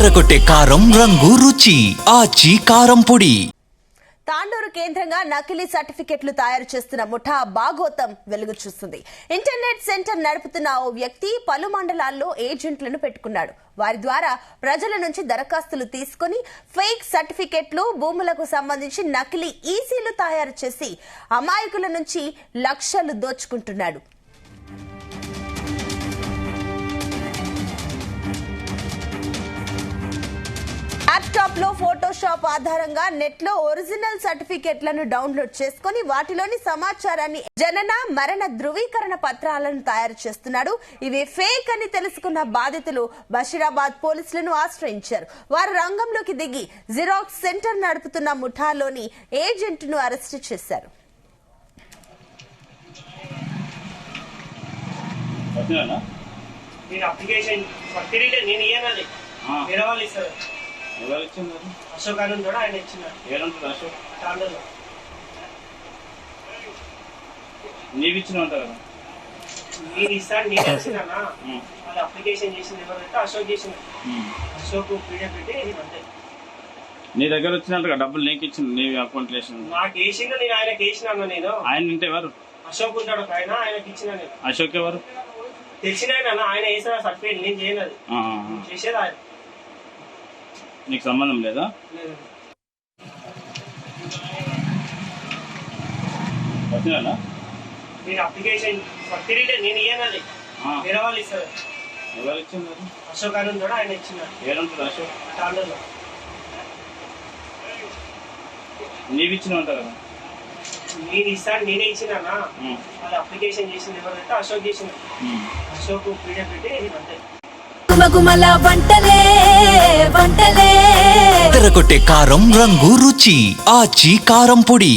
ఎర్రగొట్టే కారం రంగు రుచి ఆచి కారం పొడి. తాండూరు కేంద్రంగా నకిలీ సర్టిఫికెట్లు తయారు చేస్తున్న ముఠా బాగోతం వెలుగు చూస్తుంది. ఇంటర్నెట్ సెంటర్ నడుపుతున్న ఓ వ్యక్తి పలు మండలాల్లో ఏజెంట్లను పెట్టుకున్నాడు. వారి ద్వారా ప్రజల నుంచి దరఖాస్తులు తీసుకుని ఫేక్ సర్టిఫికెట్లు, భూములకు సంబంధించి నకిలీ ఈసీలు తయారు చేసి అమాయకుల నుంచి లక్షలు దోచుకుంటున్నాడు. ల్యాప్టాప్ లో ఫోటోషాప్ ఆధారంగా నెట్ లో ఒరిజినల్ సర్టిఫికెట్లను డౌన్లోడ్ చేసుకుని వాటిలోని సమాచారాన్ని జనన మరణ ధృవీకరణ పత్రాలను తయారు చేస్తున్నాడు. ఇవి ఫేక్ అని తెలుసుకున్న బాధితులు బషీరాబాద్ పోలీసులను ఆశ్రయించారు. వారు రంగంలోకి దిగి జిరాక్స్ సెంటర్ నడుపుతున్న ముఠాలోని ఏజెంట్ ను అరెస్టు చేశారు. అశోక్ అని ఉంటాడు, ఆయన ఇచ్చినాడు. అశోక్ తాండూరులో నీవు ఇచ్చిన ఉంటారు కదా, నేను ఇస్తాను, నేను ఇచ్చినా. అది అప్లికేషన్ చేసింది ఎవరైతే అశోక్ చేసిన, అశోక్ పీడిఎఫ్ పెట్టి అంతే. నీ దగ్గర వచ్చినట్టుగా డబ్బులు నీకు ఇచ్చిన, నీ అకౌంట్ వేసిన నాకు వేసిండు, నేను ఆయనకి వేసినాను. నేను ఆయన ఉంటే ఎవరు? అశోక్ ఉంటాడు ఒక ఆయన, ఆయనకి ఇచ్చిన. నేను అశోక్ ఎవరు? తెలిసిన ఆయన వేసిన సర్టిఫికేట్ నేను చేయను, అది చేసేది ఆయన. నీకు సంబంధం లేదా? నేను అప్లికేషన్ సర్టిఫికేట్ నేను ఇయ్యనది, వేరే వాళ్ళు ఇస్తారు. ఎవరు ఇచ్చింది? అశోక్ అని ఉంటాడు, ఆయన ఇచ్చినాడు. ఏడుంటుంది అశోక్? తాండూరులో. నీవు ఇచ్చిన ఉంటారు కదా, నేను ఇస్తాను, నేనే ఇచ్చినా. అది అప్లికేషన్ చేసింది ఎవరైతే అశోక్ చేసిన, అశోక్ పీడిఎఫ్ పెట్టి అంతే. ఎర్రగొట్టే కారం రంగు రుచి ఆచి కారం పొడి.